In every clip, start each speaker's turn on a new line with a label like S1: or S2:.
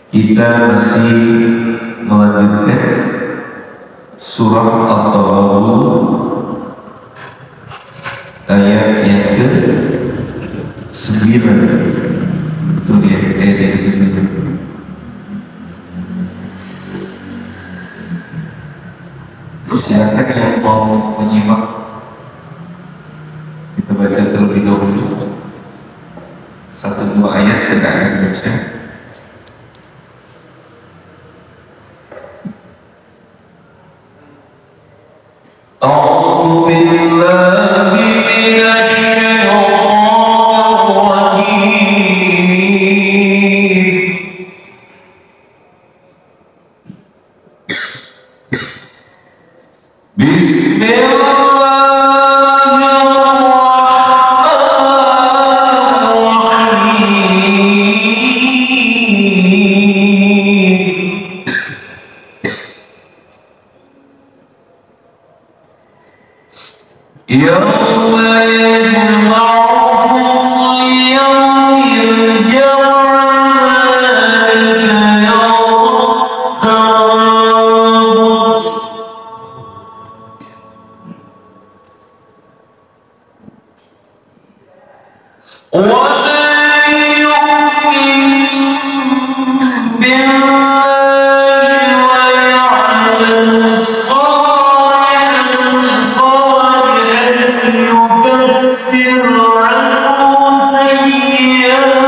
S1: Kita masih melanjutkan surah At-Taghabun ayat yang ke-9. Betul ya, ayat yang ke-9. Silakan yang mau menyimak, kita baca terlebih dahulu 1-2 ayat kita akan baca. أعوذ بالله من الشيطان الرجيم بسم الله الرحمن الرحيم يوم يجمعكم ليوم الجمع ذلك يوم التغابن ومن يؤمن بالله ويعمل صالحا يكفر عنه سيئاته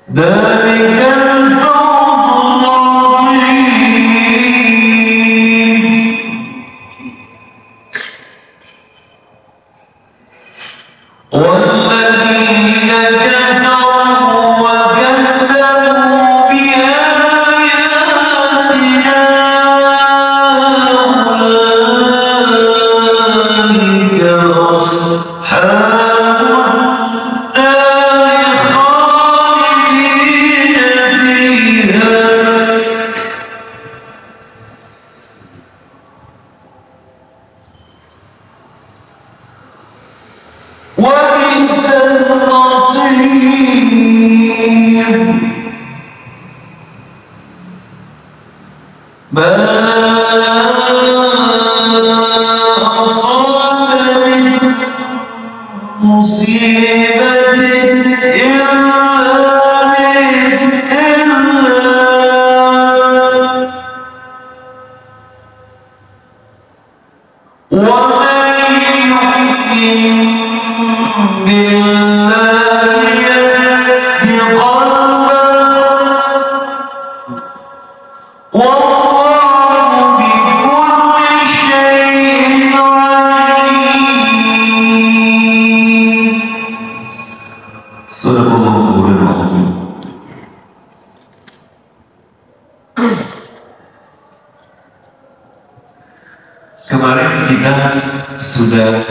S1: ذلك الفوز العظيم والذين كفروا وكذبوا بآياتنا أولئك أصحاب النار خالدين فيها وبئس المصير ما أصاب من مصيبة إلا بإذن الله ومن يؤمن بالله يهد قلبه والله بكل شيء عليم. صدق الله العظيم. Kemarin kita sudah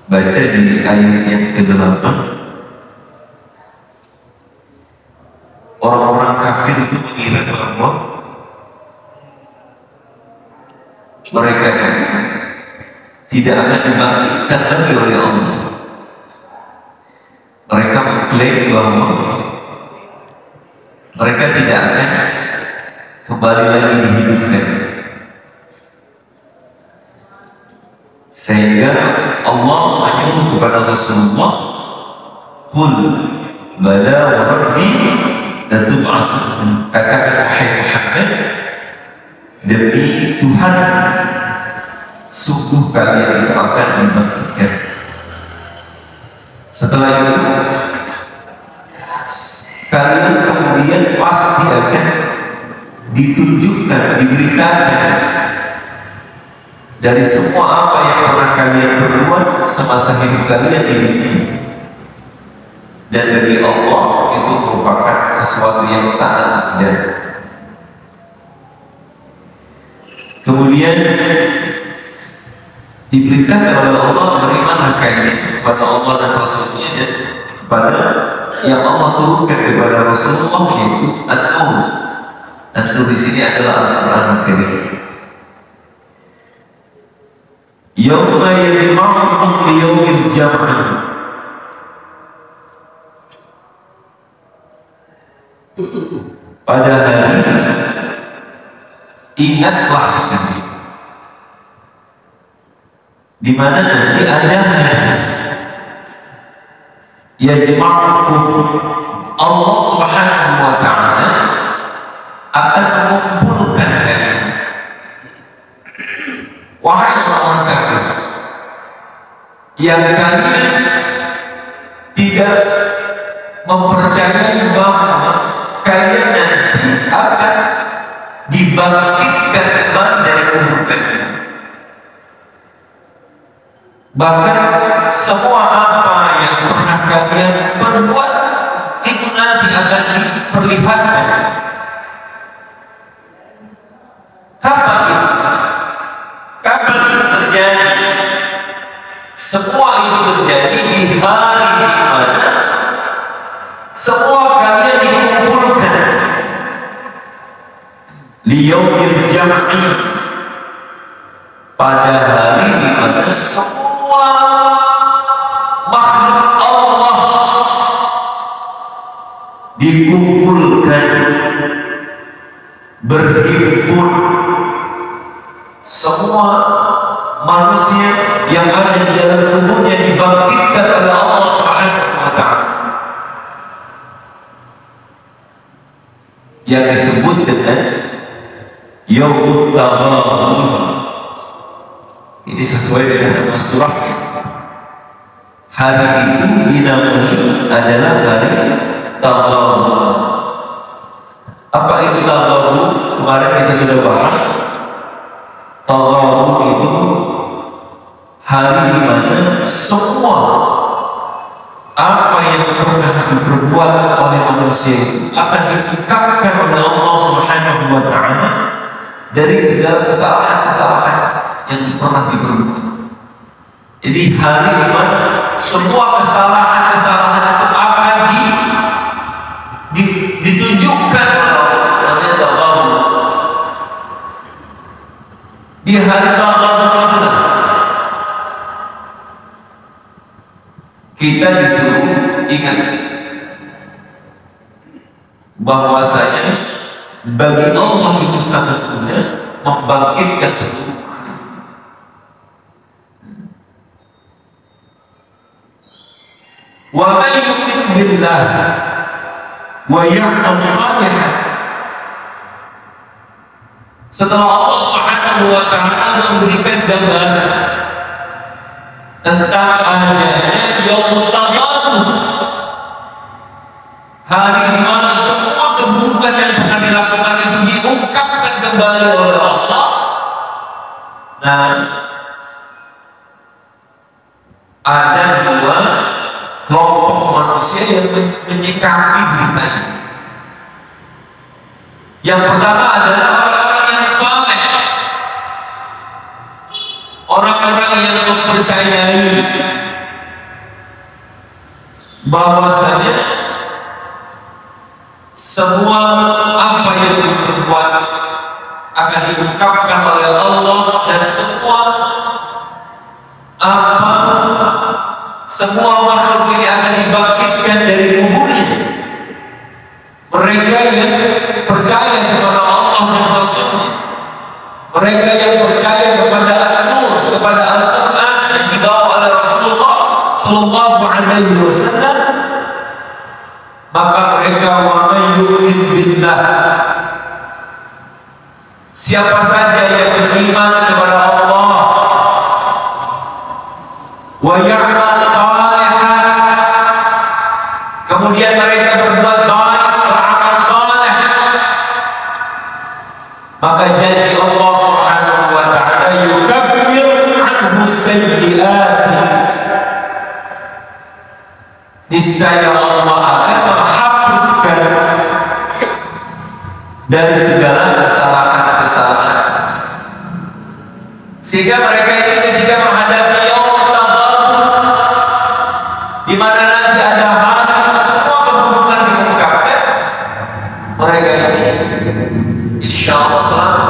S1: baca di ayat yang ke-8, orang-orang kafir itu mengira bahwa mereka itu tidak akan dibangkitkan lagi oleh Allah. Mereka mengklaim bahwa mereka tidak akan kembali lagi dihidupkan, sehingga Allah menyuruh kepada Rasulullah, "Qul bala wa rabbi latub'atun." Katakan wahai Muhammad, demi Tuhan sungguh kalian itu akan dibangkitkan. Setelah itu kalian kemudian pasti akan ditunjukkan, diberitakan dari semua apa yang pernah kalian perbuat semasa hidup kalian di dunia. Dan bagi Allah itu merupakan sesuatu yang sangat indah. Kemudian diberitakan oleh Allah, berimanlah kalian kepada Allah dan Rasulnya dan kepada yang Allah turunkan kepada Rasulullah, yaitu An-Nur. An-Nur di sini adalah Al-Quran Al-Karim. Yauma yajma'ukum liyaumil jam'i. Pada hari ingatlah nanti, di mana nanti ada yajma'ukum, Allah Subhanahu wa ta'ala akan mengumpulkan kalian. Wahai orang kafir yang kalian tidak mempercayai bahwa kalian nanti akan dibangkitkan kembali dari kubur kalian, bahkan semua apa yang pernah kalian perbuat itu nanti akan diperlihatkan. Kapan itu? Kapan itu terjadi? Semua itu terjadi di hari di mana semua kalian dikumpulkan, liyaumil jam'i, pada hari di mana semua makhluk Allah dikumpulkan, berhimpun, semua manusia yang ada di dalam kuburnya dibangkitkan oleh Allah Subhanahu wa ta'ala, yang disebut dengan Yaumut Taghabun. Ini sesuai dengan nama surahnya. Hari itu dinamai adalah hari Taghabun. Apa itu Taghabun? Kemarin kita sudah bahas. Taghabun itu hari di mana semua apa yang pernah diperbuat oleh manusia itu akan diungkapkan oleh Allah Subhanahu wa Ta'ala dari segala kesalahan-kesalahan yang pernah diperbuat. Jadi hari di mana semua kesalahan-kesalahan itu akan ditunjukkan oleh Allah, namanya Taghabun. Di hari Taghabun itu kita disuruh ingat bahwasanya bagi Allah itu sangat mudah membangkitkan seluruh makhluk. Wa man yu'min billah wa ya'mal salihan. Setelah Allah Subhanahu wa Ta'ala memberikan gambaran tentang adanya Yaumut Taghabun, hari di mana semua keburukan yang pernah dilakukan itu diungkapkan kembali oleh Allah. Nah, ada dua kelompok manusia yang menyikapi berita itu. Yang pertama adalah orang-orang yang saleh, orang-orang yang mempercayai bahwasanya semua apa yang diperbuat akan diungkapkan oleh Allah, dan semua makhluk ini akan dibangkitkan dari kuburnya. Mereka yang percaya kepada Allah dan Rasulnya, mereka yang percaya kepada An-Nur, kepada Al-Quran yang dibawa oleh Rasulullah Sallallahu Alaihi Wasallam, maka mereka wa man yu'min billah, siapa saja yang beriman kepada Allah, wa ya'mal salihan, kemudian mereka berbuat baik, beramal saleh, maka janji Allah Subhanahu wa Ta'ala yukaffir anhu sayyi'ati, niscaya Allah akan menghapuskan dari segala kesalahan-kesalahan, sehingga mereka ini ketika menghadapi Yaumut Taghabun, di mana nanti ada hari semua keburukan diungkapkan, mereka ini insya Allah selamat,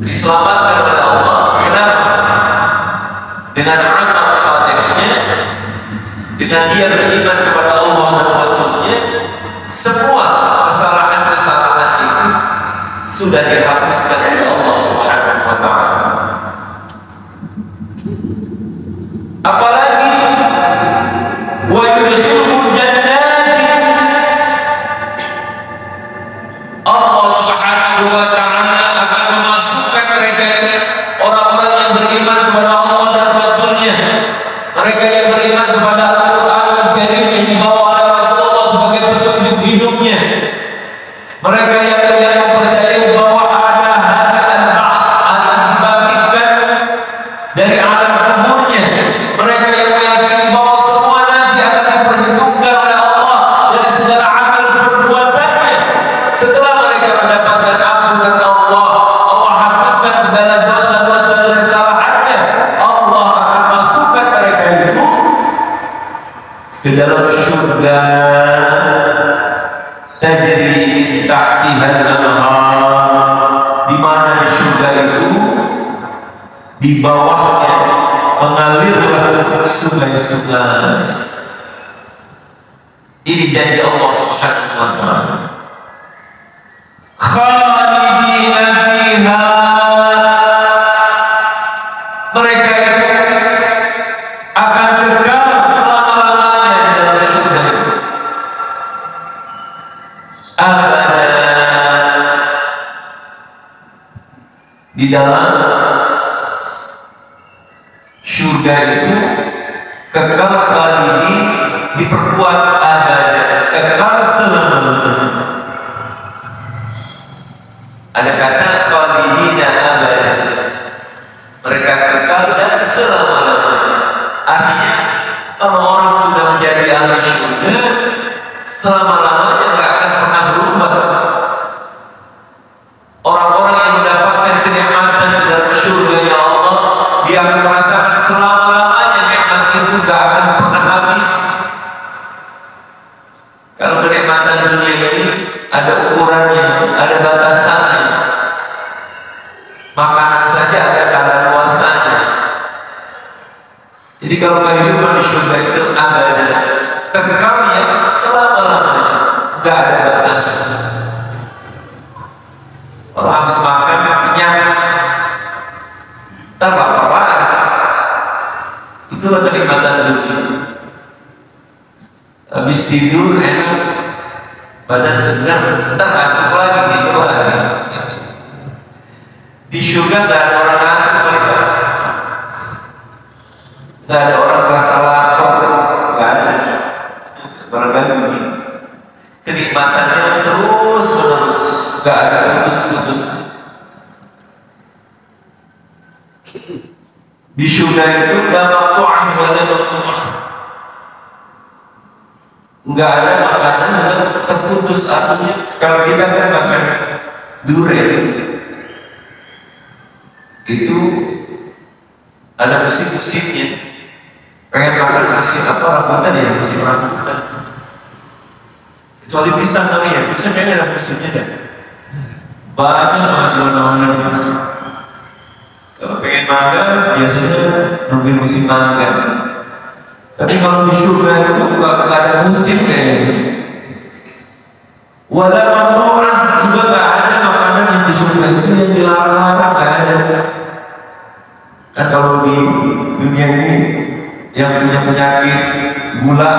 S1: diselamatkan oleh Allah. Kenapa? Dengan amal salehnya, dengan dia beriman kepada Allah dan Rasulnya, semua kesalahan-kesalahan itu sudah dihapuskan oleh Allah Subhanahu wa Ta'ala. Apalagi wa yudkhiluhu jannatin, Allah Subhanahu wa Ta'ala akan memasukkan mereka ini, orang-orang yang beriman kepada Allah dan Rasulnya, mereka yang beriman kepada Al-Quran Al-Karim yang dibawa oleh Rasulullah sebagai petunjuk hidupnya, mereka yang mempercayai bahwa ada hari al-ba'ats, akan dibangkitkan dari alam kuburnya, mereka yang meyakini bahwa semua nanti akan diperhitungkan oleh Allah dari segala amal perbuatannya. Setelah mereka mendapatkan ampunan Allah, Allah hapuskan segala dosa-dosa dan kesalahannya, Allah akan masukkan mereka itu ke dalam surga tajri tahtihal anhar, di mana di surga itu di bawahnya mengalirlah sungai-sungai. Ini janji Allah Subhanahu wa Ta'ala. Khalidina fiha, mereka itu akan kekal selama-lamanya dalam surga itu. Abadan, di dalam Surga itu kekal khalidin, diperkuat abada, kekal selama-lamanya. Ada kata khalidina abada, mereka kekal dan selama-lamanya. Artinya kalau orang sudah menjadi ahli surga, selama-lamanya nggak akan pernah berubah. Orang-orang yang mendapatkan kenikmatan di dalam surga ya Allah, dia akan merasakan selama-lamanya nikmat itu nggak akan pernah habis. Kalau kenikmatan dunia ini ada ukurannya, ada batasannya. Makanan saja ada kadaluarsanya. Jadi kalau kehidupan di surga itu abadi, kekalnya selama-lamanya, nggak ada batas. Orang habis makan kenyang, ntar lapar lagi. Itulah kenikmatan dunia. Habis tidur enak, badan segar, ntar ngantuk lagi, tidur lagi. Di surga nggak ada orang ngantuk lagi, nggak ada orang merasa lapar, nggak ada. Barangkali begini, kenikmatannya terus menerus, nggak ada putus-putus. Di surga itu nggak maqtu'ah wala mamnu'ah, nggak ada makanan yang terputus. Artinya kalau kita kan makan durian itu ada musim-musimnya. Pengen makan musim apa, rambutan ya musim rambutan. Kecuali pisang kali ya, pisang kayaknya ada musimnya deh. Banyak banget warna-warna. Kalau pengen mangga biasanya nungguin musim mangga. Tapi kalau di surga itu nggak ada musim kayaknya. Wala mamnu'ah, juga nggak ada makanan yang di surga itu yang dilarang-larang, nggak ada. Kan kalau di dunia ini yang punya penyakit gula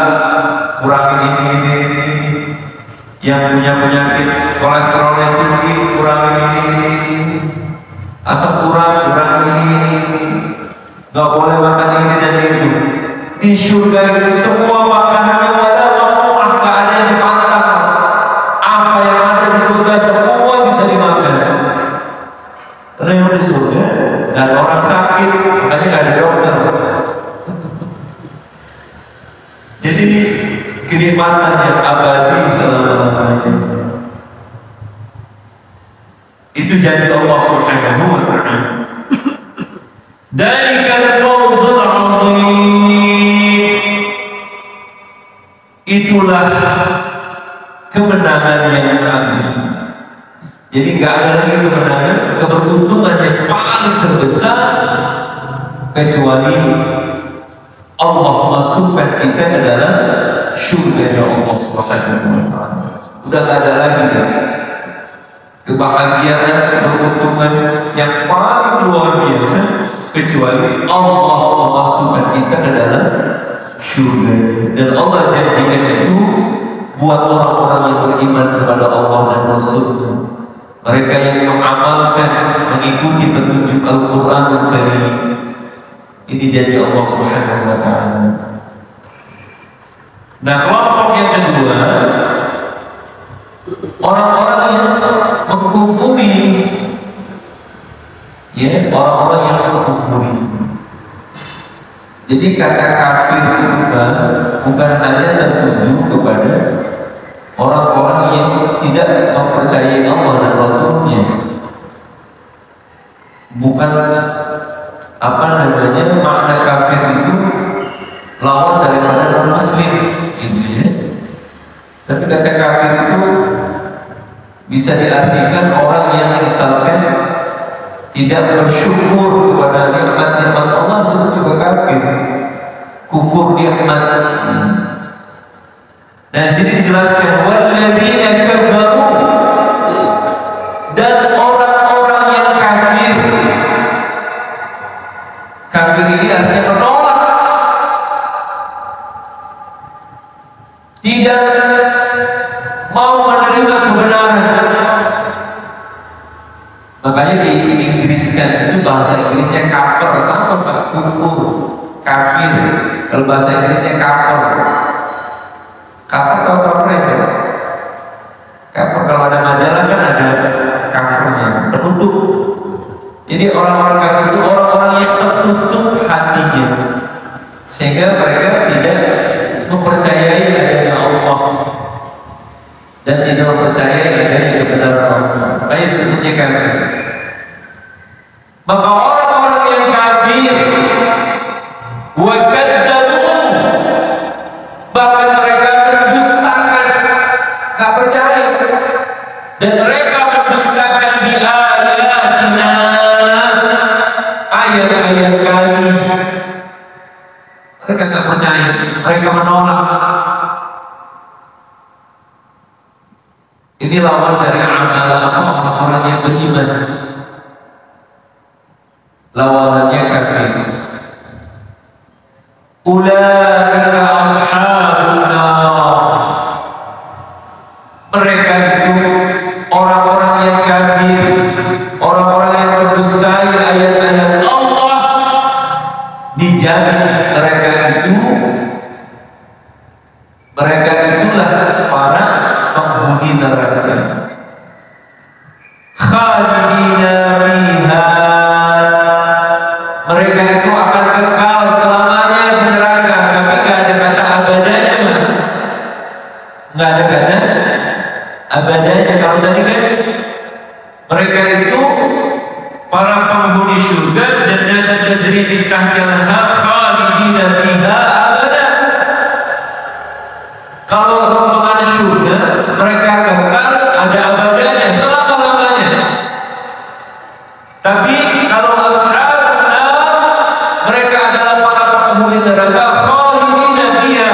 S1: kurangin ini. Yang punya penyakit kolesterolnya tinggi kurangin ini. Asam urat kurangin ini. Nggak boleh makan ini dan itu. Di surga itu semua makanannya wala mamnu'ah, nggak ada yang dipantang. Apa yang ada di surga semua bisa dimakan. Karena yang di surga nggak ada orang sakit, makanya nggak ada dokter. Jadi kenikmatan yang abadi selama-lamanya. Itu janji Allah Subhanahu wa ta'ala. Dalikal fawzul 'azim. Itulah kemenangan yang agung. Jadi nggak ada lagi kemenangan, keberuntungan yang paling terbesar kecuali Allah masukkan kita ke dalam surga ya Allah Subhanahu wa ta'ala. Udah nggak ada lagi ya kebahagiaan, keberuntungan yang paling luar biasa kecuali Allah memasukkan kita ke dalam surga. Dan Allah janjikan itu buat orang-orang yang beriman kepada Allah dan Rasul-Nya. Mereka yang mengamalkan, mengikuti petunjuk Al-Quranul Karim. Ini janji Allah Subhanahu wa ta'ala. Nah, kelompok yang kedua, orang-orang yang mengkufuri, ya, orang-orang yang mengkufuri. Jadi kata kafir itu bukan hanya tertuju kepada orang-orang yang tidak mempercayai Allah dan Rasul-Nya. Bukan apa namanya, makna kafir itu lawan daripada non-muslim, gitu ya. Tapi kata kafir itu bisa diartikan orang yang misalkan tidak bersyukur kepada nikmat-nikmat Allah, itu juga kafir, kufur nikmat. Nah, sini dijelaskan walladzina kafaru, dan orang-orang yang kafir. Kafir ini artinya menolak, tidak mau menerima kebenaran. Makanya di Inggris kan itu bahasa Inggrisnya cover merasa apa Pak? Kufur, kafir. Kalau bahasa Inggrisnya kafir. Kafir atau kafir ya? Kafir kalau ada majalah kan ada kafirnya, tertutup. Jadi orang-orang kafir itu orang-orang yang tertutup hatinya, sehingga mereka tidak mempercayai adanya Allah dan tidak mempercayai adanya kebenaran Allah. Makanya disebutnya kafir. Maka orang-orang yang kafir wa kadzabu, bahkan mereka mendustakan, nggak percaya, dan mereka mendustakan bi ayatina, ayat-ayat kami. Mereka nggak percaya, mereka menolak. Ini lawan dari amal orang-orang yang beriman. Lawanannya kafir. Ulaika ashabun nar. Mereka itu orang-orang yang kafir, orang-orang yang mendustai ayat-ayat Allah. Dijamin mereka itulah para penghuni neraka. Khalidina fiha. Mereka itu akan kekal selamanya di neraka, tapi nggak ada kata abadanya, nggak ada kata abadanya. Kalau tadi kan mereka itu para penghuni surga, jannatun tajri min tahtiha al-anhar khalidina fiha abada. Kalau rombongan surga, mereka kekal ada abadanya selama-lamanya. Tapi kalau ashabun nar, mereka adalah para penghuni neraka khalidina fiha.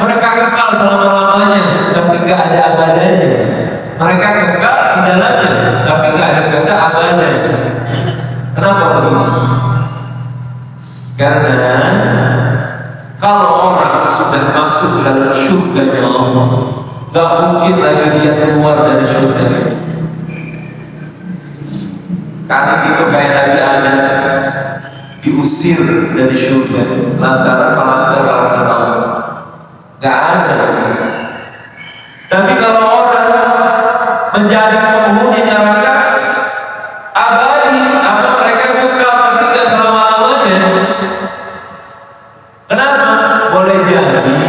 S1: Mereka kekal selama-lamanya, tapi nggak ada abadanya. Mereka kekal di dalamnya, tapi nggak ada kata abadanya. Kenapa begitu? Karena kalau orang sudah masuk dalam surga Allah, nggak mungkin lagi dia keluar dari surga itu. Kali itu kayak Nabi Adam diusir dari surga lantaran melanggar larangan Allah. Nggak ada begitu. Tapi kalau orang menjadi penghuni neraka abadi, apa mereka kekal tapi nggak selama-lamanya. Kenapa? Boleh jadi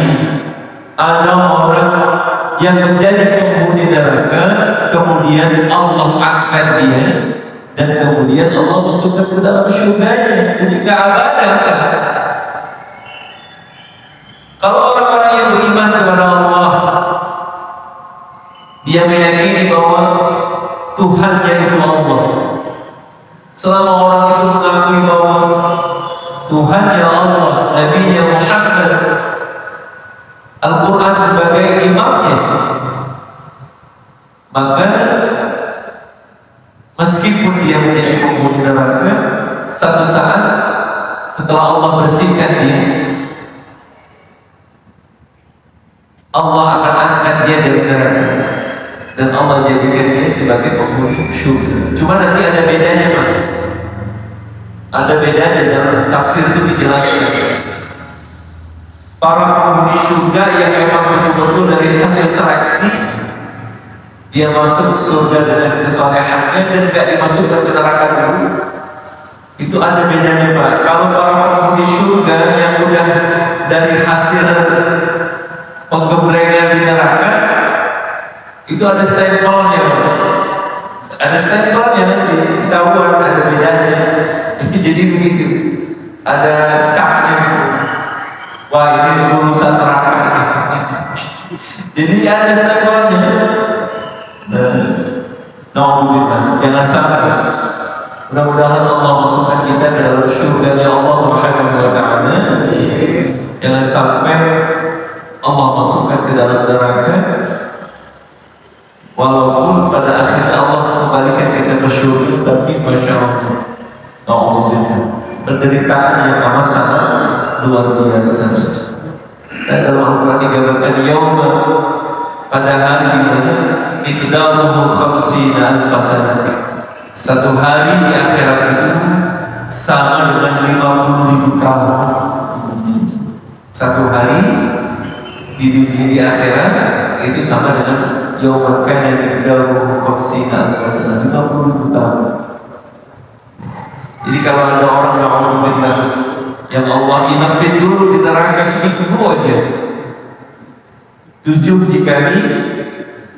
S1: ada orang yang menjadi penghuni neraka, kemudian Allah angkat dia, dan kemudian Allah masukkan ke dalam surganya, jadi nggak abadi. Kalau orang-orang yang beriman kepada Allah, dia meyakini bahwa Tuhannya itu Allah. Selama orang itu mengakui bahwa Tuhannya Allah, Nabi-Nya Muhammad, Al-Quran sebagai imamnya, maka meskipun dia menjadi penghuni neraka, satu saat setelah Allah bersihkan dia, Allah akan angkat dia dari neraka dan Allah jadikan dia sebagai penghuni surga. Cuma nanti ada bedanya Pak. Ada bedanya dalam tafsir itu dijelaskan. Para penghuni surga yang memang betul-betul dari hasil seleksi, dia masuk surga dengan kesalehannya dan gak dimasukkan ke neraka dulu, itu ada bedanya Pak. Kalau para penghuni surga yang udah dari hasil penggemblengan di neraka, itu ada stempelnya Pak. Ada stempelnya, nanti ketahuan ada bedanya. Jadi begitu, ada capnya gitu. Wah, ini lulusan neraka. Jadi ada stempelnya. Nauzubillah, jangan sampai. Mudah-mudahan Allah masukkan kita ke dalam surga Allah Subhanahu wa taala. Jangan sampai Allah masukkan ke dalam neraka. Walaupun pada akhirnya Allah kembalikan kita ke surga, tapi masya Allah, penderitaan yang amat sangat luar biasa. Dan dalam Al-Quran digambarkan yauma, pada hari di mana miqdaruhu 50,000 sana. Satu hari di akhirat itu sama dengan 50.000 tahun. Satu hari di dunia di akhirat itu sama dengan yauman kana miqdaruhu 50 alf sanah, 50.000 tahun. Jadi kalau ada orang na'udzubillah yang Allah inapin dulu di neraka seminggu aja, 7 dikali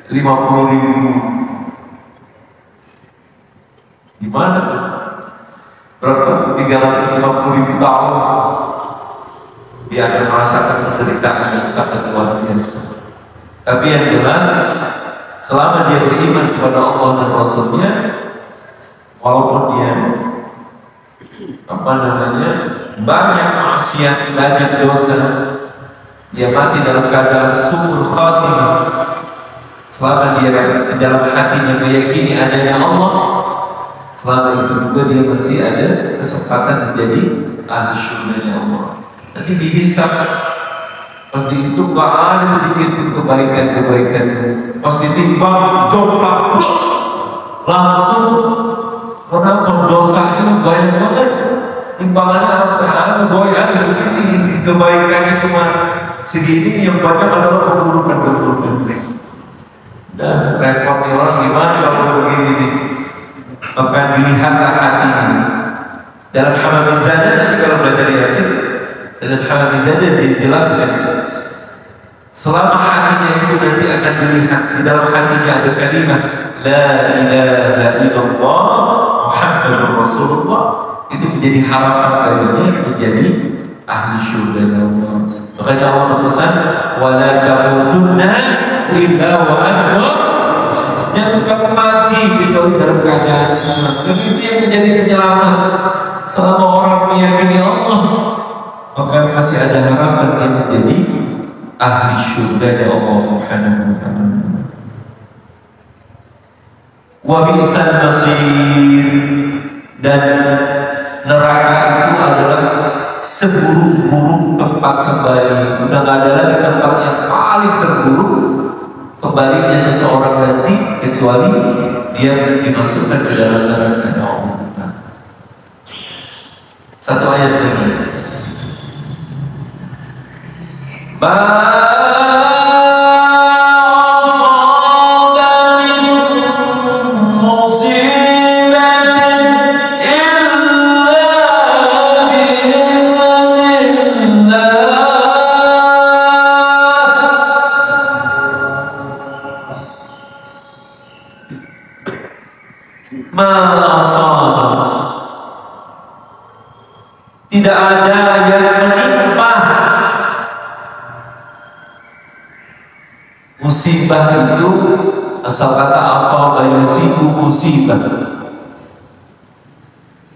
S1: 50.000, gimana tuh? Berapa? 350.000 tahun dia akan merasakan penderitaan yang sangat luar biasa. Tapi yang jelas, selama dia beriman kepada Allah dan Rasulnya, walaupun dia banyak maksiat, banyak dosa, dia mati dalam keadaan su'ul khatimah. Selama dia di dalam hatinya meyakini adanya Allah, selama itu juga dia masih ada kesempatan menjadi ahli syurganya Allah. Nanti dihisab, pas dihitung gak ada sedikit kebaikan-kebaikan. Pas ditimbang jomplang plus, langsung kenapa dosanya banyak banget. Timbangannya ada goyang begini, kebaikannya cuma segini, yang banyak adalah keburukan. Dan repot nih orang, gimana kalau begini nih? Maka dilihatlah hatinya. Dalam Hamamizadah nanti kalau belajar Yasin, dalam Hamamizadah dijelaskan selama hatinya itu nanti akan dilihat, di dalam hatinya ada kalimat La ilaha illallah Muhammadur Rasulullah, itu menjadi harapan baginya menjadi ahli syurga Allah. Makanya Allah berpesan wala tamutunna illa wa antum, jangan kamu mati kecuali dalam keadaan Islam. Dan itu yang menjadi penyelamat. Selama orang meyakini Allah, maka masih ada harapan dia menjadi ahli syurga Allah Subhanahu wa ta'ala. Wa bi'sal masir, dan neraka itu adalah seburuk-buruk tempat kembali. Udah gak ada lagi tempat yang paling terburuk kembalinya seseorang nanti kecuali dia dimasukkan ke dalam neraka Allah. Satu ayat lagi. Tidak ada yang menimpa. Musibah itu asal kata asaba yusibu musibah.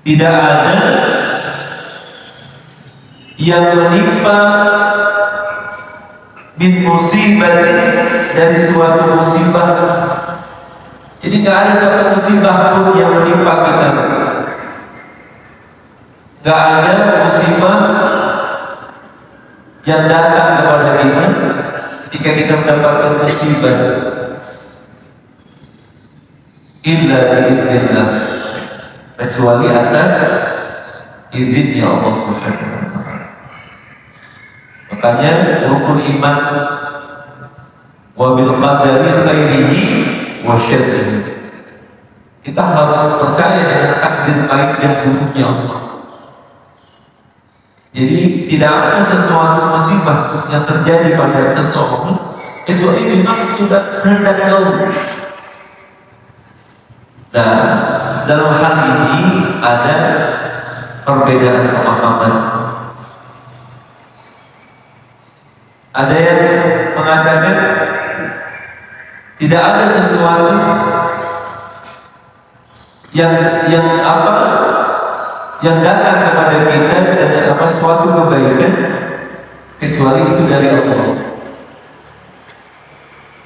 S1: Tidak ada yang menimpa min musibah, dari suatu musibah. Jadi nggak ada suatu musibah pun yang menimpa kita. Gak ada musibah yang datang kepada kita ketika kita mendapatkan musibah illa bi'idznillah, kecuali atas izinnya Allah Subhanahu wa ta'ala. Makanya rukun iman wa bil qadari khairihi wa syarrihi, kita harus percaya dengan takdir baik dan buruknya Allah. Jadi tidak ada sesuatu musibah yang terjadi pada seseorang kecuali memang sudah kehendak Allah. Dan dalam hal ini ada perbedaan pemahaman. Ada yang mengatakan tidak ada sesuatu yang datang kepada kita dan suatu kebaikan kecuali itu dari Allah.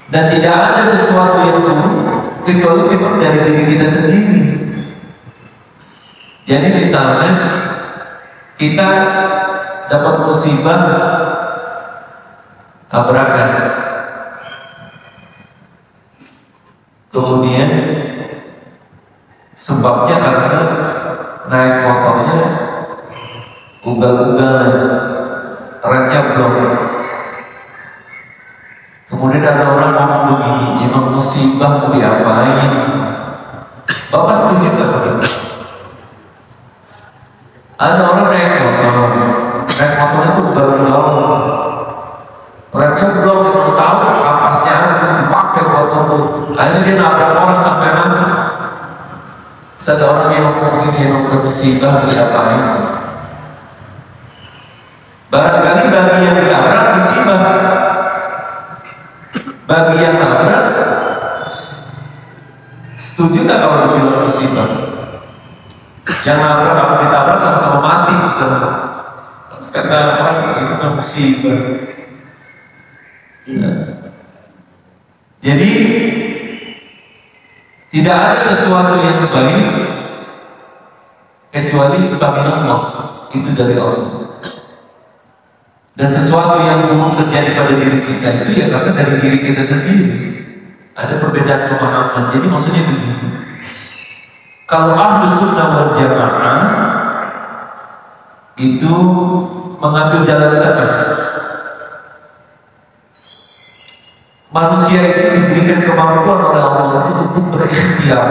S1: Dan tidak ada sesuatu yang buruk kecuali memang dari diri kita sendiri. Jadi misalnya kita dapat musibah tabrakan, kemudian sebabnya karena naik motornya ugal-ugalan, remnya belum. Kemudian ada orang ngomong begini, emang musibah mau diapain? Bapak setuju gak begitu? Ada orang naik motornya itu ugal-ugalan, remnya belum, dia tahu kapasnya harus dipakai buat motor. Akhirnya dia nabrak orang sampai mati. Ada orang yang ngomong begini, emang udah musibah mau diapain? Barangkali bagi yang ditabrak musibah, bagi yang nabrak, setuju nggak kalau dibilang musibah? Yang nabrak apa ditabrak sama-sama mati misalnya. Terus kata orang itu kan musibah. Nah. Jadi tidak ada sesuatu yang baik kecuali bagi Allah, itu dari Allah. Dan sesuatu yang buruk terjadi pada diri kita itu ya karena dari diri kita sendiri. Ada perbedaan pemahaman. Jadi maksudnya begini, kalau Ahlus Sunnah wal Jamaah itu mengambil jalan tengah. Manusia itu diberikan kemampuan oleh Allah itu untuk berikhtiar,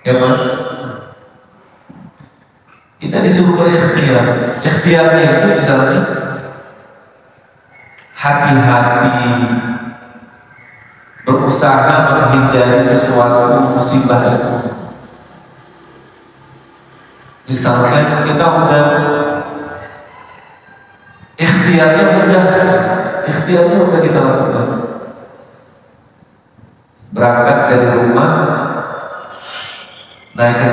S1: ya kan? Kita disuruh berikhtiar. Ikhtiarnya itu misalnya hati-hati, berusaha menghindari sesuatu musibah itu. Misalkan kita udah ikhtiarnya udah kita lakukan. Berangkat dari rumah, naik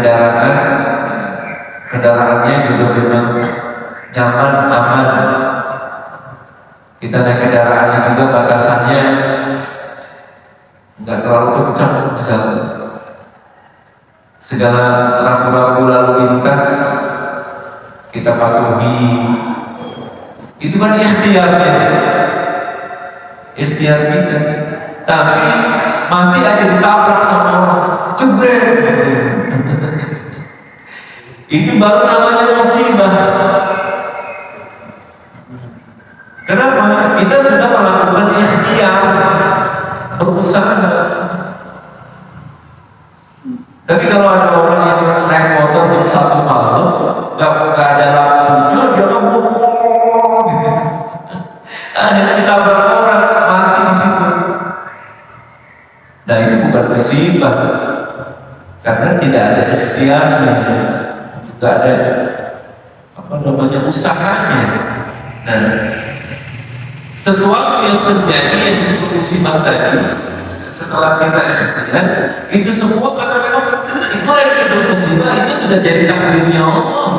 S1: kendaraannya juga memang nyaman, aman. Kita naik kendaraannya juga batasannya nggak terlalu kencang misalnya. Segala rambu-rambu lalu lintas kita patuhi. Itu kan ikhtiar kita. Tapi masih aja ditabrak sama orang, jebret gitu. Itu baru namanya musibah. Kenapa? Kita sudah melakukan ikhtiar, berusaha. Tapi kalau ada orang yang naik motor jam 1 malam, nggak ada lampunya, dia ngomong, akhirnya ditabrak orang, mati di situ. Nah itu bukan musibah, karena tidak ada ikhtiarnya, tidak ada usahanya. Nah, sesuatu yang terjadi yang disebut musibah tadi, setelah kita ikhtiar, itu semua karena memang itu yang disebut musibah, itu sudah jadi takdirnya Allah.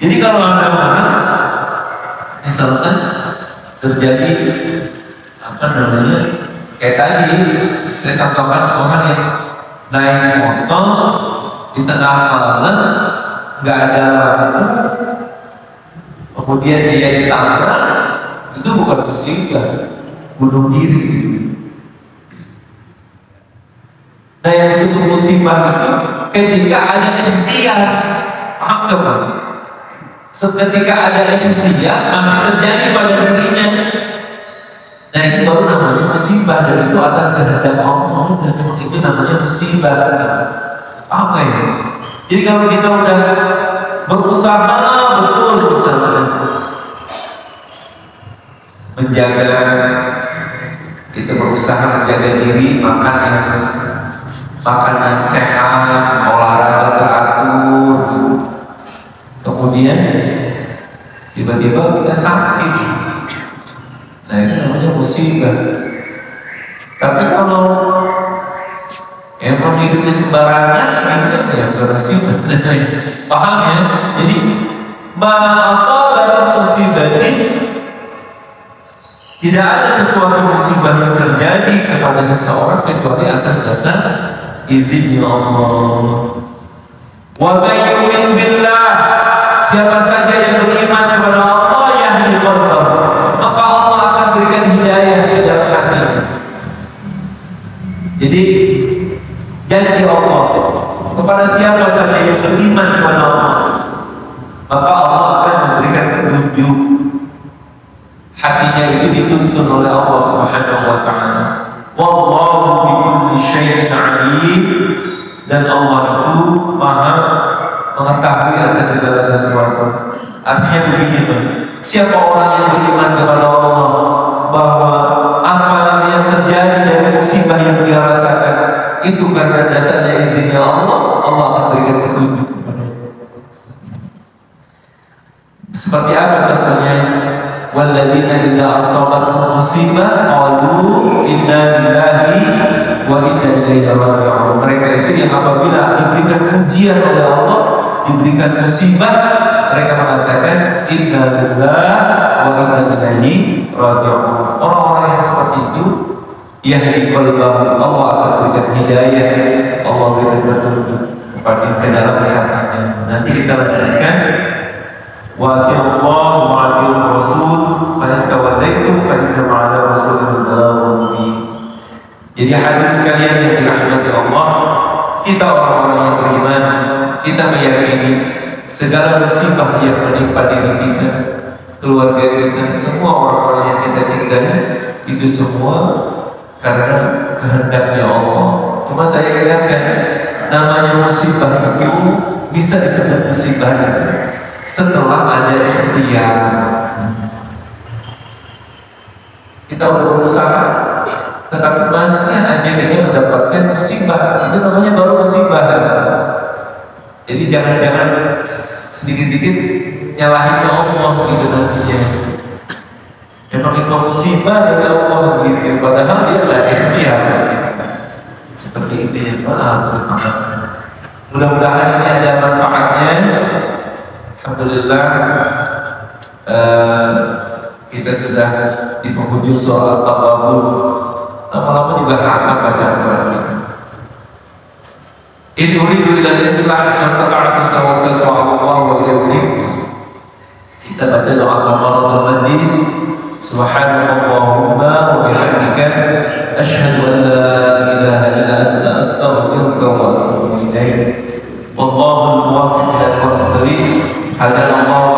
S1: Jadi kalau ada orang misalkan terjadi kayak tadi saya contohkan orang yang naik motor di tengah malam, nggak ada lampu, kemudian dia ditabrak, itu bukan musibah, bunuh diri. Nah yang disebut musibah itu ketika ada ikhtiar, paham gak Pak? Seketika ada ikhtiar masih terjadi pada dirinya, nah itu baru namanya musibah, dan itu atas kehendak Allah, dan itu namanya musibah. Apa ya? Jadi kalau kita udah berusaha betul misalnya menjaga, kita berusaha menjaga diri, makan yang sehat, olahraga teratur, kemudian tiba-tiba kita sakit, nah itu namanya musibah. Tapi kalau emang hidupnya sembarangan, itu ya bukan musibah. Paham ya? Jadi ma'asabat musibatin, tidak ada sesuatu musibah yang terjadi kepada seseorang kecuali atas dasar izinnya Allah. Wa may yu'min billah, siapa saja yang beriman kepada Allah yahdi qalbahu, maka Allah akan berikan hidayah di dalam hatinya. Jadi janji Allah kepada siapa saja yang beriman kepada Allah, akan memberikan petunjuk. Hatinya itu dituntun oleh Allah Subhanahu wa taala. Wallahu bikulli syai'in alim, dan Allah itu Maha mengetahui atas segala sesuatu. Artinya begini, Bang. Siapa orang yang beriman kepada Allah bahwa apa yang terjadi dari musibah yang dia rasakan itu karena dasarnya izinnya Allah, Allah akan berikan petunjuk kepadanya. Seperti apa contohnya? Walladzina idza asabatuhum musibah qalu inna lillahi wa inna ilaihi raji'un. Mereka itu yang apabila diberikan ujian oleh Allah, diberikan musibah, mereka mengatakan inna lillahi wa inna ilaihi raji'un. Orang-orang yang seperti itu yahdi qalbahum, Allah akan berikan hidayah, Allah berikan petunjuk kepada ke dalam hatinya. Nanti kita lanjutkan. Wa ati'ullah wa ati'ur rasul fa in tawallaitum fa inna ma'al rasulil balaghul mubin. Jadi hadirin sekalian yang dirahmati Allah, kita orang-orang yang beriman, kita meyakini segala musibah yang menimpa diri kita, keluarga kita, semua orang-orang yang kita cintai, itu semua karena kehendaknya Allah. Cuma saya ingatkan, namanya musibah itu bisa disebut musibah itu setelah ada ikhtiar. Kita udah berusaha, tetapi masih aja kita mendapatkan musibah, itu namanya baru musibah. Jadi jangan-jangan sedikit-sedikit nyalahin Allah gitu nantinya. Memang itu musibah dari Allah gitu, padahal dia adalah ikhtiar. Seperti itu ya, maaf. Mudah-mudahan ini ada manfaatnya. Alhamdulillah, kita sudah di penghujung soal At-Taghabun. Lama-lama juga hafal bacaan Quran kita. In uridu ila al-islah mastata'tu tawakkaltu 'ala Allah wa ilayhi. Kita baca doa kafaratul majlis. Subhanallahumma wa bihamdika asyhadu an la ilaha illa anta astaghfiruka wa atubu ilaik. Wallahul muwaffiq ila al-thariq. Hadallahu